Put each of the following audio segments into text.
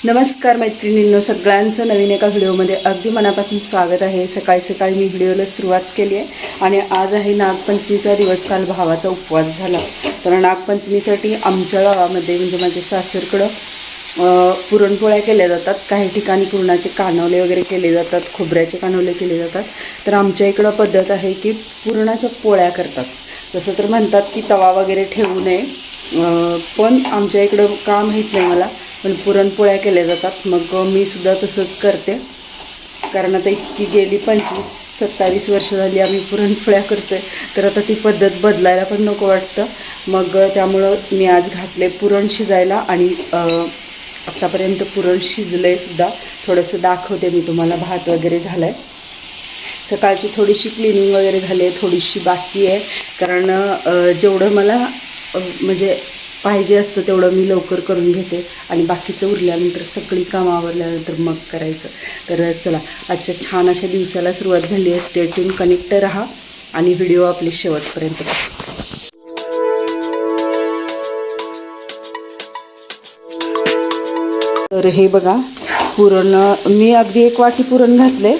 नमस्कार मैत्रिणींनो, सगळ्यांचं नवीन एका व्हिडिओमध्ये अगदी मनापासून स्वागत आहे। सकाळी सकाळी मी व्हिडिओला सुरुवात केली आहे आणि आज आहे नागपंचमीचा दिवस। काल भावाचा उपवास झाला, तर नागपंचमीसाठी आमच्या गावामध्ये म्हणजे माझ्या सासरकडं पुरणपोळ्या केल्या जातात। काही ठिकाणी पुरणाचे कानवले वगैरे केले जातात, खोबऱ्याचे कानवले केले जातात। तर आमच्या इकडं पद्धत आहे की पुरणाच्या पोळ्या करतात। तसं तर म्हणतात की तवा वगैरे ठेवू नये, पण आमच्या इकडं का माहीत नाही मला, पण पुरणपोळ्या केल्या जातात। मग मी सुद्धा तसंच करते, कारण आता इतकी गेली 25-27 वर्ष झाली आम्ही पुरणपोळ्या करतोय, तर आता ती पद्धत बदलायला पण नको वाटतं। मग त्यामुळं मी आज घातले पुरण शिजायला आणि आत्तापर्यंत पुरण शिजलं आहे सुद्धा। थोडंसं दाखवते मी तुम्हाला। भात वगैरे झाला आहे, सकाळची थोडीशी क्लिनिंग वगैरे झाली आहे, थोडीशी बाकी आहे, कारण जेवढं मला म्हणजे पाहिजे असतं तेवढं मी लवकर करून घेते आणि बाकीचं उरल्यानंतर सगळी कामं आवरल्यानंतर मग करायचं। तर चला, आजच्या छान अशा दिवसाला सुरुवात झाली आहे। स्टे ट्यून, कनेक्ट राहा आणि व्हिडिओ आपले शेवटपर्यंत पहा। तर हे बघा, पुरण मी अगदी 1 वाटी पुरण घातले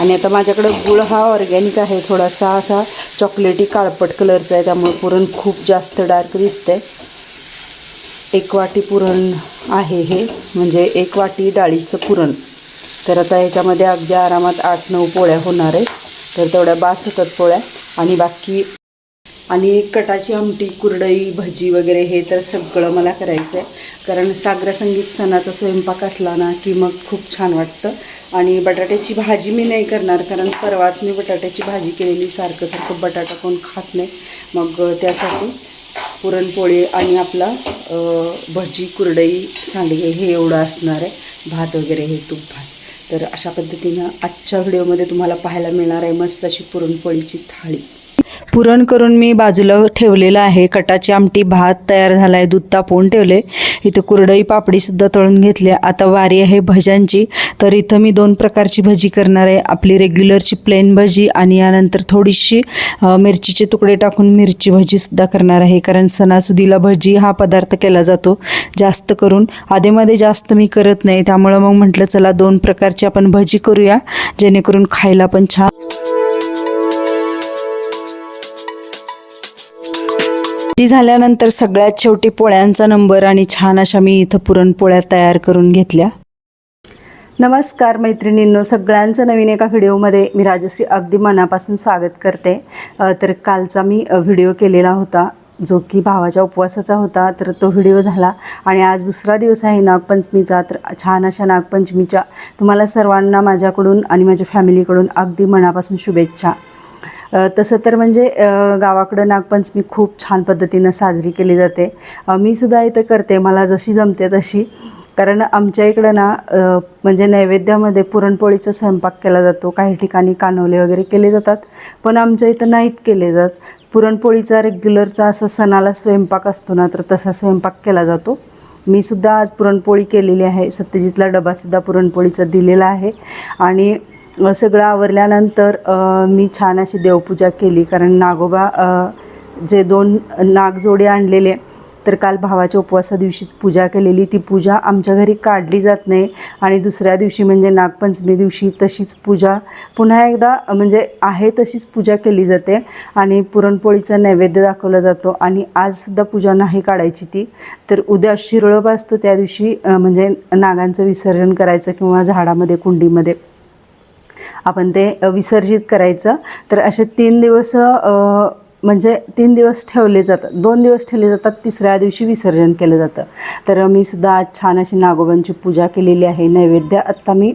आणि आता माझ्याकडे गुळ हा ऑर्गॅनिक आहे, थोडासा असा चॉकलेटी काळपट कलरचा आहे, त्यामुळे पुरण खूप जास्त डार्क दिसतंय। 1 वाटी पुरण आहे हे, म्हणजे 1 वाटी डाळीचं पुरण। तर आता याच्यामध्ये अगदी आरामात 8-9 पोळ्या होणार आहेत, तर तेवढ्या बास होतात पोळ्या। आणि बाकी आणि कटाची आमटी, कुरडई, भजी वगैरे हे तर सगळं मला करायचं आहे, कारण साग्र संगीत सणाचा स्वयंपाक असला ना की मग खूप छान वाटतं। आणि बटाट्याची भाजी मी नाही करणार, कारण परवाच मी बटाट्याची भाजी केलेली, सारखं सारखं बटाटा कोण खात नाही। मग त्यासाठी पुरणपोळी आणि आपला भजी, कुरडई, सांडगे हे एवढं असणार आहे, भात वगैरे हे तूप भात। तर अशा पद्धतीनं आजच्या व्हिडिओमध्ये तुम्हाला पाहायला मिळणार आहे मस्त अशी पुरणपोळीची थाळी। पुरण करून मी बाजूला ठेवलेलं आहे, कटाची आमटी, भात तयार झाला आहे, दूध तापवून ठेवले, इथं कुरडई पापडीसुद्धा तळून घेतली। आता वारी आहे भज्यांची, तर इथं मी 2 प्रकारची भजी करणार आहे, आपली रेग्युलरची प्लेन भजी आणि यानंतर थोडीशी मिरचीचे तुकडे टाकून मिरची भजीसुद्धा करणार आहे, कारण सणासुदीला भजी हा पदार्थ केला जातो जास्त करून। आधेमध्ये जास्त मी करत नाही, त्यामुळं मग म्हटलं चला 2 प्रकारची आपण भजी करूया, जेणेकरून खायला पण छान। ती झाल्यानंतर सगळ्यात शेवटी पोळ्यांचा नंबर आणि छान अशा मी इथं पुरणपोळ्या तयार करून घेतल्या। नमस्कार मैत्रिणींनो, सगळ्यांचं नवीन एका व्हिडिओमध्ये मी राजश्री अगदी मनापासून स्वागत करते। तर कालचा मी व्हिडिओ केलेला होता जो की भावाच्या उपवासाचा होता, तर तो व्हिडिओ झाला आणि आज दुसरा दिवस आहे नागपंचमीचा। तर छान अशा नागपंचमीच्या तुम्हाला सर्वांना माझ्याकडून आणि माझ्या फॅमिलीकडून अगदी मनापासून शुभेच्छा। तसं तर म्हणजे गावाकडं नागपंचमी खूप छान पद्धतीनं साजरी केली जाते। मी सुद्धा इथं करते, मला जशी जमते तशी, कारण आमच्या इकडं ना म्हणजे नैवेद्यामध्ये पुरणपोळीचा स्वयंपाक केला जातो। काही ठिकाणी कानवले वगैरे केले जातात, पण आमच्या इथं नाहीत केले जात। पुरणपोळीचा रेग्युलरचा असा सणाला स्वयंपाक असतो ना, तर तसा स्वयंपाक केला जातो। मी सुद्धा आज पुरणपोळी केलेली आहे, सत्यजितला डबासुद्धा पुरणपोळीचा दिलेला आहे। आणि सगळं आवरल्यानंतर मी छान अशी देवपूजा केली, कारण नागोबा जे 2 नागजोडे आणलेले, तर काल भावाच्या उपवासा दिवशीच पूजा केलेली। ती पूजा आमच्या घरी काढली जात नाही आणि दुसऱ्या दिवशी म्हणजे नागपंचमी दिवशी तशीच पूजा पुन्हा एकदा म्हणजे आहे तशीच पूजा केली जाते आणि पुरणपोळीचा नैवेद्य दाखवला जातो। आणि आजसुद्धा पूजा नाही काढायची ती, तर उद्या शिरळोबा असतो त्या दिवशी म्हणजे नागांचं विसर्जन करायचं किंवा झाडामध्ये, कुंडीमध्ये आपण ते विसर्जित करायचं। तर असे 3 दिवस म्हणजे 3 दिवस ठेवले जातात, 2 दिवस ठेवले जातात, तिसऱ्या दिवशी विसर्जन केलं जातं। तर मी सुद्धा आज छान अशी नागोबांची पूजा केलेली आहे। नैवेद्य आत्ता मी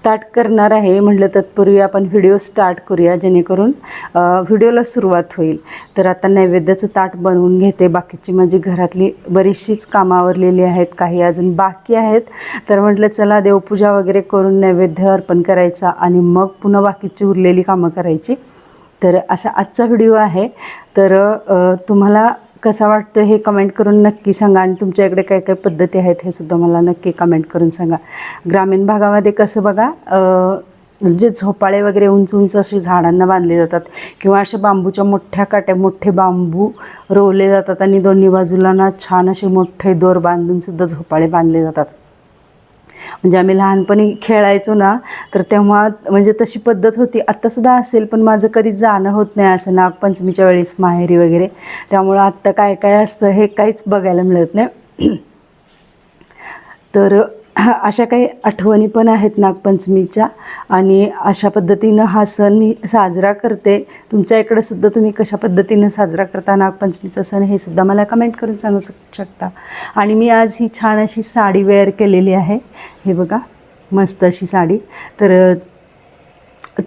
ताट करणार आहे, म्हटलं तत्पूर्वी आपण व्हिडिओ स्टार्ट करूया, जेणेकरून व्हिडिओला सुरुवात होईल। तर आता नैवेद्याचं ताट बनवून घेते, बाकीची माझी घरातली बरीचशीच कामं आवरलेली आहेत, काही अजून बाकी आहेत। तर म्हटलं चला देवपूजा वगैरे करून नैवेद्य अर्पण करायचा आणि मग पुन्हा बाकीची उरलेली कामं करायची। तर असा आजचा व्हिडिओ आहे। तर तुम्हाला कसा वाटतो हे कमेंट करून नक्की सांगा आणि तुमच्या इकडे काय काय पद्धती आहेत हे सुद्धा मला नक्की कमेंट करून सांगा। ग्रामीण भागामध्ये कसं बघा, जे झोपाळे वगैरे उंच उंच असे झाडांना बांधले जातात किंवा अशा बांबूच्या मोठ्या काट्या, मोठे बांबू रोवले जातात आणि दोन्ही बाजूला ना छान असे मोठे दोर बांधून सुद्धा झोपाळे बांधले जातात। म्हणजे आम्ही लहानपणी खेळायचो ना, तर तेव्हा म्हणजे तशी पद्धत होती. आत्तासुद्धा असेल, पण माझं कधी जाणं होत नाही असं नागपंचमीच्या वेळेस माहेरी वगैरे. त्यामुळं आत्ता काय काय असतं हे काहीच बघायला मिळत नाही. तर अशा काही आठवणी पण आहेत नागपंचमीच्या, आणि अशा पद्धतीनं हा सण मी साजरा करते. तुमच्या इकडे सुद्धा तुम्ही कशा पद्धतीनं साजरा करता नागपंचमीचा सण हे सुद्धा मला कमेंट करून सांगू शकता. आणि मी आज ही छान अशी साडी वेअर केलेली आहे. हे बघा, मस्त अशी साडी. तर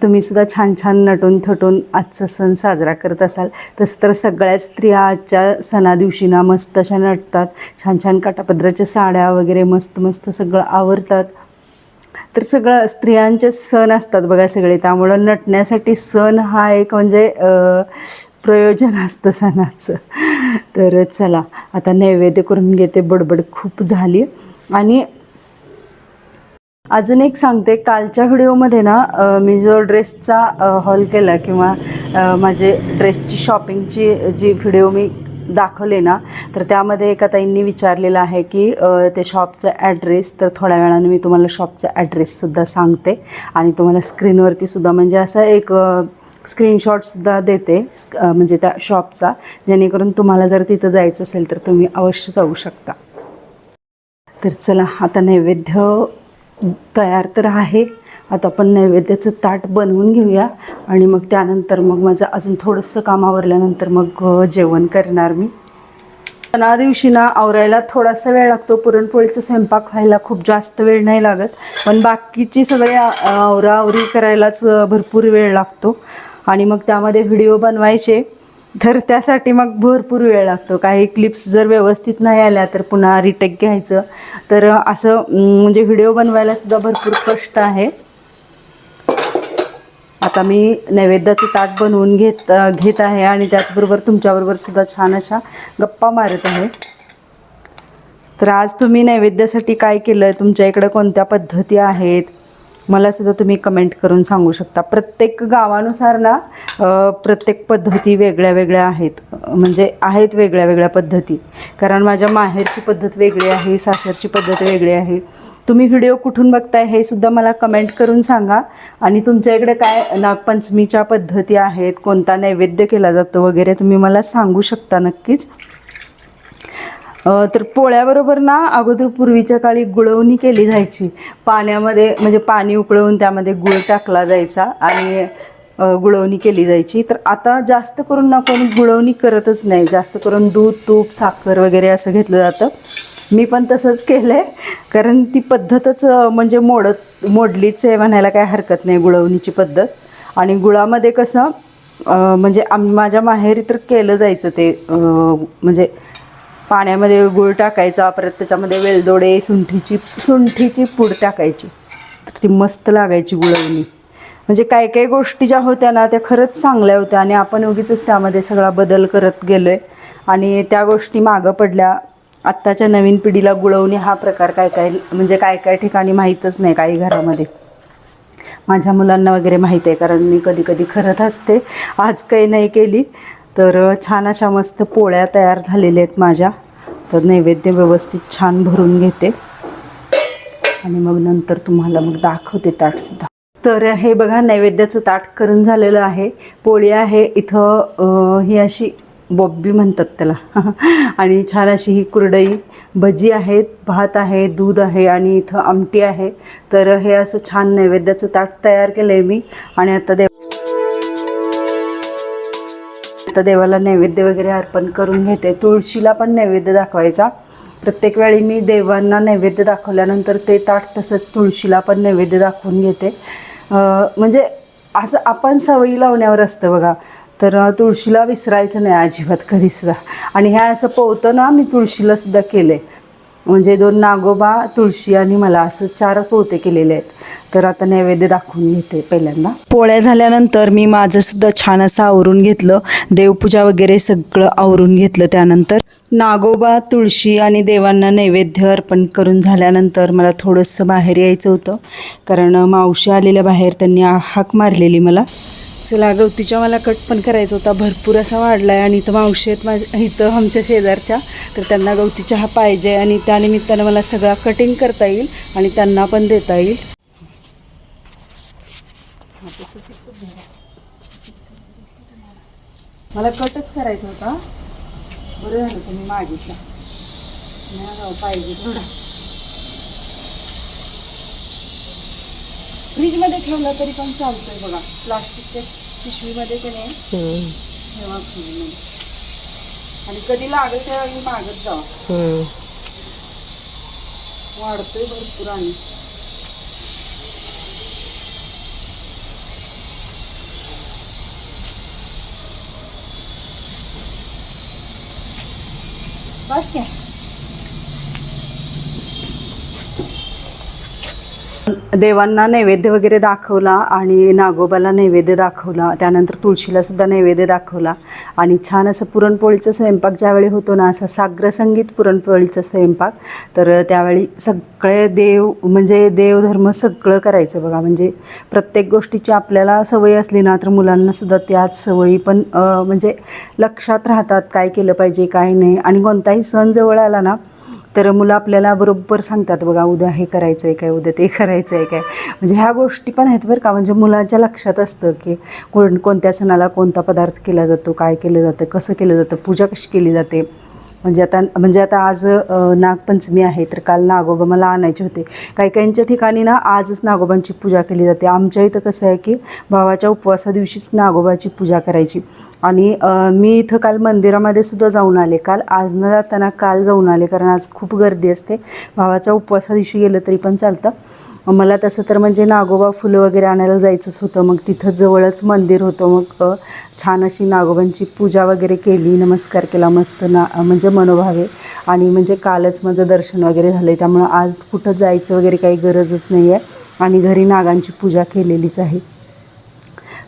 तुम्ही सुद्धा छान छान नटून थटून आजचा सण साजरा करत असाल. तसं तर सगळ्याच स्त्रिया आजच्या सणा दिवशी ना मस्त अशा नटतात, छान छान काठापदराच्या साड्या वगैरे मस्त मस्त सगळं आवरतात. तर सगळं स्त्रियांचे सण असतात बघा सगळे, त्यामुळं नटण्यासाठी सण हा एक म्हणजे प्रयोजन असतं सणाचं. तर चला आता नैवेद्य करून घेते, बडबड खूप झाली. आणि अजून एक सांगते, कालच्या व्हिडिओमध्ये ना मी जो ड्रेसचा हॉल केला किंवा माझे ड्रेसची शॉपिंगची जी व्हिडिओ मी दाखवले ना, तर त्यामध्ये एका ताईंनी विचारलेलं आहे की ते शॉपचा ॲड्रेस. तर थोड्या वेळाने मी तुम्हाला शॉपचा ॲड्रेससुद्धा सांगते आणि तुम्हाला स्क्रीनवरतीसुद्धा म्हणजे असा एक स्क्रीनशॉटसुद्धा देते म्हणजे त्या शॉपचा, जेणेकरून तुम्हाला जर तिथं जायचं असेल तर तुम्ही अवश्य जाऊ शकता. तर चला आता नैवेद्य तयार तर आहे. आता आपण नैवेद्याचं ताट बनवून घेऊया आणि मग त्यानंतर मग माझं अजून थोडंसं काम आवरल्यानंतर मग जेवण करणार मी. सणा दिवशी ना आवरायला थोडासा वेळ लागतो. पुरणपोळीचा स्वयंपाक व्हायला खूप जास्त वेळ नाही लागत, पण बाकीची सगळे आवराआवरी करायलाच भरपूर वेळ लागतो. आणि मग त्यामध्ये व्हिडिओ बनवायचे, तर त्यासाठी मग भरपूर वेळ लागतो. काही क्लिप्स जर व्यवस्थित नाही आल्या तर पुन्हा रिटेक घ्यायचं. तर असं म्हणजे व्हिडिओ बनवायला सुद्धा भरपूर कष्ट आहे. आता मी नैवेद्याचं ताट बनवून घेत आहे आणि त्याचबरोबर तुमच्याबरोबर सुद्धा छान अशा गप्पा मारत आहे. तर आज तुम्ही नैवेद्यासाठी काय केलं आहे, तुमच्या इकडं कोणत्या पद्धती आहेत, मला सुद्धा तुम्ही कमेंट करून सांगू शकता. प्रत्येक गावानुसार ना प्रत्येक पद्धती वेगळ्या वेगळ्या आहेत, म्हणजे आहेत वेगळ्या वेगळ्या पद्धती. कारण माझ्या माहेरची पद्धत वेगळी आहे, सासरची पद्धत वेगळी आहे. तुम्ही व्हिडिओ कुठून बघताय हे सुद्धा मला कमेंट करून सांगा. आणि तुमच्या इकडे काय नागपंचमीच्या पद्धती आहेत, कोणता नैवेद्य केला जातो वगैरे तुम्ही मला सांगू शकता नक्कीच. तर पोळ्याबरोबर ना अगोदर पूर्वीच्या काळी गुळवणी केली जायची. पाण्यामध्ये म्हणजे पाणी उकळवून त्यामध्ये गुळ टाकला जायचा आणि गुळवणी केली जायची. तर आता जास्त करून ना कोणी गुळवणी करतच नाही, जास्त करून दूध, तूप, साखर वगैरे असं घेतलं जातं. मी पण तसंच केलं आहे, कारण ती पद्धतच म्हणजे मोडलीच आहे म्हणायला काय हरकत नाही गुळवणीची पद्धत. आणि गुळामध्ये कसं म्हणजे माझ्या माहेरी तर केलं जायचं ते म्हणजे पाण्यामध्ये गूळ टाकायचा, परत त्याच्यामध्ये वेलदोडे, सुंठीची पूड टाकायची, तर ती मस्त लागायची गुळवणी. म्हणजे काही काही गोष्टी ज्या होत्या ना त्या खरंच चांगल्या होत्या आणि आपण उगीचच त्यामध्ये सगळा बदल करत गेलो आहे आणि त्या गोष्टी मागं पडल्या. आत्ताच्या नवीन पिढीला गुळवणी हा प्रकार काय काय ठिकाणी माहीतच नाही, काही घरामध्ये. माझ्या मुलांना वगैरे माहीत आहे, कारण मी कधी कधी करत असते, आज काही नाही केली. तर छान अशा मस्त पोळ्या तयार झालेल्या आहेत माझ्या. तर नैवेद्य व्यवस्थित छान भरून घेते आणि मग नंतर तुम्हाला मग दाखवते ताटसुद्धा. तर हे बघा नैवेद्याचं ताट करून झालेलं आहे. पोळी आहे इथं, ही अशी बॉब्बी म्हणतात त्याला आणि छान अशी ही कुरडई, भजी आहेत, भात आहे, दूध आहे आणि इथं आमटी आहे. तर हे असं छान नैवेद्याचं ताट तयार केलं आहे मी. आणि आता देवाला नैवेद्य वगैरे अर्पण करून घेते. तुळशीला पण नैवेद्य दाखवायचा. प्रत्येक वेळी मी देवांना नैवेद्य दाखवल्यानंतर ते ताट तसंच तुळशीला पण नैवेद्य दाखवून घेते. म्हणजे असं आपण सवयी लावण्यावर असतं बघा. तर तुळशीला विसरायचं नाही अजिबात कधीसुद्धा. आणि ह्या असं पोहतं ना, मी तुळशीलासुद्धा केलं आहे. म्हणजे 2 नागोबा, तुळशी आणि मला असं 4 पोते केलेले आहेत. तर आता नैवेद्य दाखवून घेते पहिल्यांदा. पोळ्या झाल्यानंतर मी माझंसुद्धा छान असं आवरून घेतलं, देवपूजा वगैरे सगळं आवरून घेतलं. त्यानंतर नागोबा, तुळशी आणि देवांना नैवेद्य अर्पण करून झाल्यानंतर मला थोडंसं बाहेर यायचं होतं, कारण मावशी आलेल्या बाहेर, त्यांनी हाक मारलेली मला. चला गवतीच्या मला कट पण करायचा होता, भरपूर असा वाढला आहे. आणि इथं मावशी आहेत माझ्या इथं आमच्या शेजारच्या, तर त्यांना गवती चहा पाहिजे आणि त्यानिमित्तानं मला सगळा कटिंग करता येईल आणि त्यांना पण देता येईल. मला कटच करायचा होता, बरं झालं तुम्ही मागितला. पाहिजे थोडा फ्रीजमध्ये ठेवला तरी पण चालतोय बघा, प्लास्टिकच्या पिशवीमध्ये ते नाही ठेवा फ्रीजमध्ये, आणि कधी लागेल त्यावेळी मागत जावा. वाढतोय भरपूर. आणि बस काय देवांना नैवेद्य वगैरे दाखवला आणि नागोबाला नैवेद्य दाखवला, त्यानंतर तुळशीला सुद्धा नैवेद्य दाखवला. आणि छान असं पुरणपोळीचा स्वयंपाक ज्यावेळी होतो ना, असा साग्रसंगीत पुरणपोळीचा स्वयंपाक, तर त्यावेळी सगळे देव म्हणजे देवधर्म सगळं करायचं बघा. म्हणजे प्रत्येक गोष्टीची आपल्याला सवय असली ना, तर मुलांनासुद्धा त्याच सवयी पण म्हणजे लक्षात राहतात, काय केलं पाहिजे काय नाही. आणि कोणताही सण जवळ आला ना, तर मुलं आपल्याला बरोबर सांगतात बघा, उद्या हे करायचं आहे काय, उद्या ते करायचं आहे काय. म्हणजे ह्या गोष्टी पण आहेत बरं का. म्हणजे मुलांच्या लक्षात असतं की कोणत्या सणाला कोणता पदार्थ केला जातो, काय केलं जातं, कसं केलं जातं, पूजा कशी केली जाते. म्हणजे आता आज नागपंचमी आहे, तर काल नागोबा मला आणायचे होते. काही काहींच्या ठिकाणी ना आजच नागोबांची पूजा केली जाते. आमच्या इथं कसं आहे की भावाच्या उपवासा दिवशीच नागोबाची पूजा करायची. आणि मी इथं काल मंदिरामध्ये सुद्धा जाऊन आले, आज न जाताना काल जाऊन आले, कारण आज खूप गर्दी असते. भावाच्या उपवासा दिवशी गेलं तरी पण चालतं. मला तसं तर म्हणजे नागोबा फुलं वगैरे आणायला जायचंच होतं. मग तिथं जवळच मंदिर होतं, मग छान अशी नागोबांची पूजा वगैरे केली, नमस्कार केला मस्त म्हणजे मनोभावे. आणि म्हणजे कालच माझं दर्शन वगैरे झालं आहे, त्यामुळं आज कुठं जायचं वगैरे काही गरजच नाही आहे. आणि घरी नागांची पूजा केलेलीच आहे.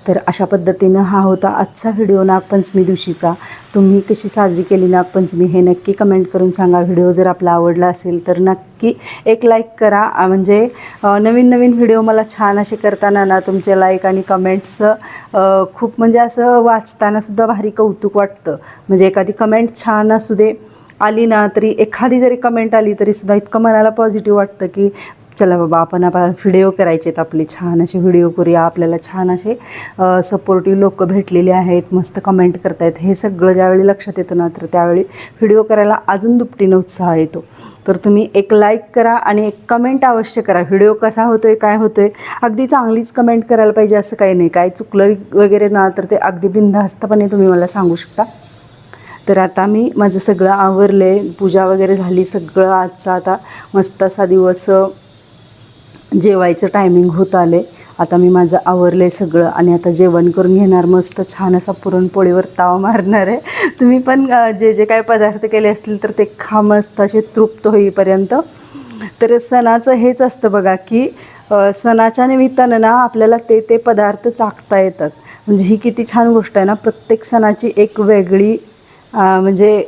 तर अशा पद्धतीनं हा होता आजचा व्हिडिओ नागपंचमी दिवशीचा. तुम्ही कशी साजरी केली नागपंचमी हे नक्की कमेंट करून सांगा. व्हिडिओ जर आपला आवडला असेल तर नक्की एक लाईक करा. म्हणजे नवीन नवीन व्हिडिओ मला छान असे करताना ना तुमचे लाईक आणि कमेंट्स खूप म्हणजे असं वाचतानासुद्धा भारी कौतुक वाटतं. म्हणजे एखादी कमेंट छान असू दे आली ना, तरी एखादी जरी कमेंट आली तरीसुद्धा इतकं मनाला पॉझिटिव्ह वाटतं की चला बाबा आपण व्हिडिओ करायचे आहेत, आपले छान असे व्हिडिओ करूया. आपल्याला छान असे सपोर्टिव्ह लोक भेटलेले आहेत, मस्त कमेंट करतायत. हे सगळं ज्यावेळी लक्षात येतं ना, तर त्यावेळी व्हिडिओ करायला अजून दुपटीनं उत्साह येतो. तर तुम्ही एक लाईक करा आणि एक कमेंट अवश्य करा. व्हिडिओ कसा होतोय काय होतोय, अगदी चांगलीच कमेंट करायला पाहिजे असं काही नाही. काय चुकलं वगैरे ना, तर ते अगदी बिनधास्तपणे तुम्ही मला सांगू शकता. तर आता मी माझं सगळं आवरले, पूजा वगैरे झाली सगळं. आजचा आता मस्त असा दिवस, जेवायचं टायमिंग होत आले. आता मी माझं आवरलं आहे सगळं आणि आता जेवण करून घेणार. मस्त छान असा पुरणपोळीवर ताव मारणार आहे. तुम्ही पण जे जे काय पदार्थ केले असतील तर ते खा मस्त असे तृप्त होईपर्यंत. तर सणाचं हेच असतं बघा की सणाच्या निमित्तानं ना आपल्याला ते पदार्थ चाखता येतात. म्हणजे ही किती छान गोष्ट आहे ना. प्रत्येक सणाची एक वेगळी म्हणजे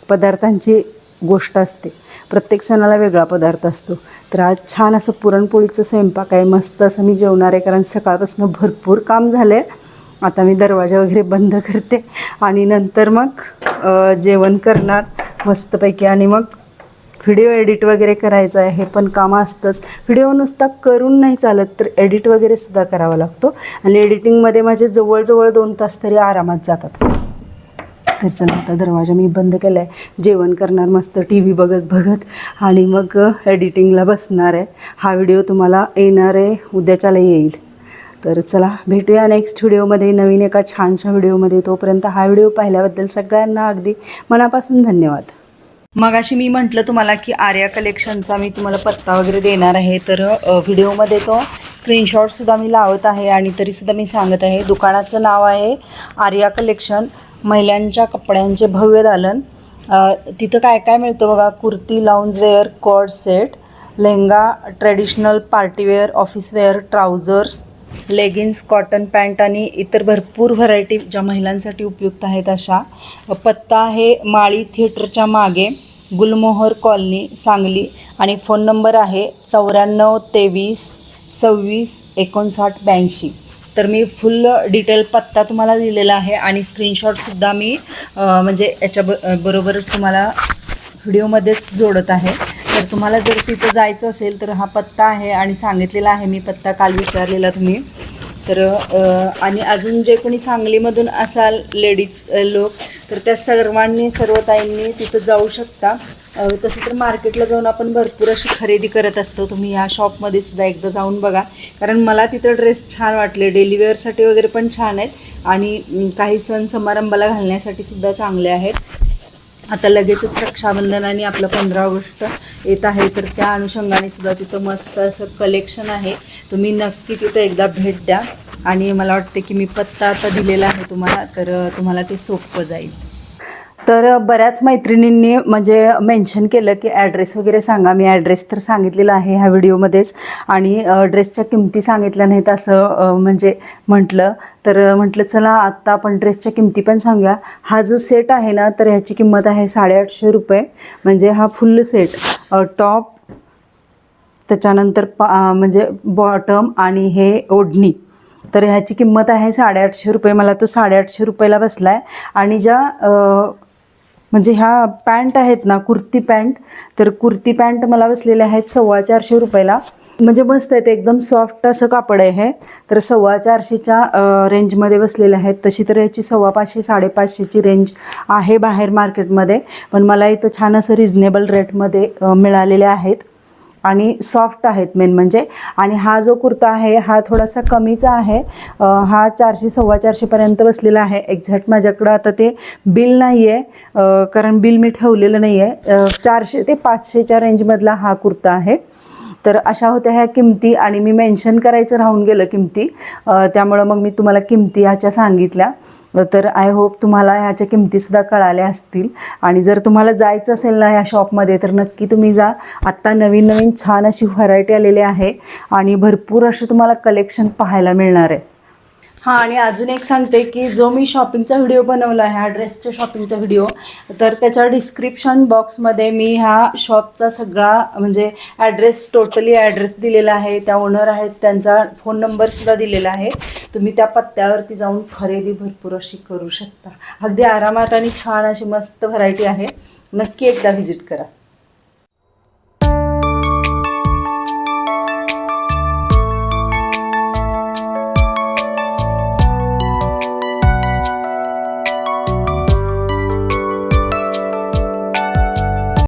पदार्थांची गोष्ट असते. प्रत्येक सणाला वेगळा पदार्थ असतो. तर आज छान असं पुरणपोळीचं स्वयंपाक आहे. मस्त असं मी जेवणार आहे, कारण सकाळपासून भरपूर काम झालं आहे. आता मी दरवाजा वगैरे बंद करते आणि नंतर मग जेवण करणार मस्तपैकी. आणि मग व्हिडिओ एडिट वगैरे करायचं आहे, हे पण कामं असतंच. व्हिडिओ नुसता करून नाही चालत, तर एडिट वगैरे सुद्धा करावा लागतो. आणि एडिटिंगमध्ये माझे जवळजवळ 2 तास तरी आरामात जातात. तर चला आता दरवाजा मी बंद केला आहे. जेवण करणार मस्त TV बघत आणि मग एडिटिंगला बसणार आहे. हा व्हिडिओ तुम्हाला येणार आहे उद्याच्याला येईल. तर चला भेटूया नेक्स्ट व्हिडिओमध्ये, नवीन एका छानशा व्हिडिओमध्ये. तोपर्यंत हा व्हिडिओ पाहिल्याबद्दल सगळ्यांना अगदी मनापासून धन्यवाद. मगाशी मी म्हटलं तुम्हाला की आर्या कलेक्शनचा मी तुम्हाला पत्ता वगैरे देणार आहे. तर व्हिडिओमध्ये तो स्क्रीनशॉटसुद्धा मी लावत आहे आणि तरीसुद्धा मी सांगत आहे. दुकानाचं नाव आहे आर्या कलेक्शन, महिलांच्या कपड्यांचे भव्य दालन. तिथं काय काय मिळतं बघा. Kurti, loungewear, cord set, lehenga, traditional partywear, officewear, trousers, leggings, cotton pant आणि इतर भरपूर व्हरायटी ज्या महिलांसाठी उपयुक्त आहेत अशा. पत्ता आहे माळी थिएटरच्या मागे, गुलमोहर कॉलनी, सांगली. आणि फोन नंबर आहे 94 23 26 59 82. तर मी फुल डिटेल पत्ता तुम्हाला दिलेला आहे आणि स्क्रीनशॉटसुद्धा मी म्हणजे बरोबरच तुम्हाला व्हिडिओमध्येच जोडत आहे. तर तुम्हाला जर तिथं जायचं असेल तर हा पत्ता आहे आणि सांगितलेला आहे मी पत्ता काल विचारलेला तुम्ही. तर आणि अजून जे कोणी सांगलीमधून असाल लेडीज लोक तर त्या सर्व ताईंनी तिथं जाऊ शकता. तसं तर मार्केटला जाऊन आपण भरपूर अशी खरेदी करत असतो. तुम्ही या शॉपमध्ये सुद्धा एकदा जाऊन बघा, कारण मला तिथं ड्रेस छान वाटले. डेली वेअरसाठी वगैरे पण छान आहेत आणि काही सण समारंभाला घालण्यासाठी सुद्धा चांगले आहेत. आता लगेचच रक्षाबंधन आणि आपलं 15 ऑगस्ट येत आहे, तर त्या अनुषंगाने सुद्धा तिथं मस्त असं कलेक्शन आहे. तुम्ही नक्की तिथं एकदा भेट द्या आणि मला वाटते की मी पत्ता आता दिलेला आहे तुम्हाला, तर तुम्हाला ते सोपं जाईल. तर बऱ्याच मैत्रिणींनी म्हणजे मेन्शन केलं की ॲड्रेस वगैरे सांगा. मी ॲड्रेस तर सांगितलेला आहे ह्या व्हिडिओमध्येच आणि ड्रेसच्या किमती सांगितल्या नाहीत असं म्हणजे म्हटलं. तर म्हटलं चला आत्ता आपण ड्रेसच्या किमती पण सांगूया. हा जो सेट आहे ना, तर ह्याची किंमत आहे 850 रुपये. म्हणजे हा फुल सेट, टॉप, त्याच्यानंतर म्हणजे बॉटम आणि हे ओढणी. तर ह्याची किंमत आहे 850 रुपये. मला तो 850 रुपयाला बसला आहे. आणि ज्या म्हणजे ह्या पॅन्ट आहेत ना, कुर्ती पॅन्ट, तर कुर्ती पॅन्ट मला बसलेले आहेत 450 रुपयाला. म्हणजे मस्त आहे, ते एकदम सॉफ्ट असं कापड आहे हे. तर 450च्या रेंजमध्ये बसलेले आहेत. तशी तर याची 550 550ची रेंज आहे बाहेर मार्केटमध्ये, पण मला इथं छान असं रिजनेबल रेटमध्ये मिळालेले आहेत आणि सॉफ्ट आहेत मेन म्हणजे. आणि हा जो कुर्ता आहे हा थोडासा कमीचा आहे. हा 400 450पर्यंत बसलेला आहे. एक्झॅक्ट माझ्याकडं आता ते बिल नाही आहे, कारण बिल मी ठेवलेलं नाही आहे. 400 ते 500च्या रेंजमधला हा कुर्ता आहे. तर अशा होत्या ह्या किमती आणि मी मेन्शन करायचं राहून गेलं किमती, त्यामुळं मग मी तुम्हाला किमती ह्याच्या सांगितल्या. तर आय होप तुम्हाला ह्याच्या किमतीसुद्धा कळाल्या असतील. आणि जर तुम्हाला जायचं असेल ना ह्या शॉपमध्ये तर नक्की तुम्ही जा. आत्ता नवीन नवीन छान अशी व्हरायटी आलेली आहे आणि भरपूर असे तुम्हाला कलेक्शन पाहायला मिळणार आहे. हां, आणि अजून एक सांगते की जो मी शॉपिंगचा व्हिडिओ बनवला आहे, हा ड्रेसच्या शॉपिंगचा व्हिडिओ, तर त्याच्या डिस्क्रिप्शन बॉक्समध्ये मी ह्या शॉपचा सगळा म्हणजे टोटली ॲड्रेस दिलेला आहे. त्या ओनर आहेत, त्यांचा फोन नंबरसुद्धा दिलेला आहे. तुम्ही त्या पत्त्यावरती जाऊन खरेदी भरपूर अशी करू शकता. अगदी आरामात आणि छान अशी मस्त व्हरायटी आहे. नक्की एकदा व्हिजिट करा.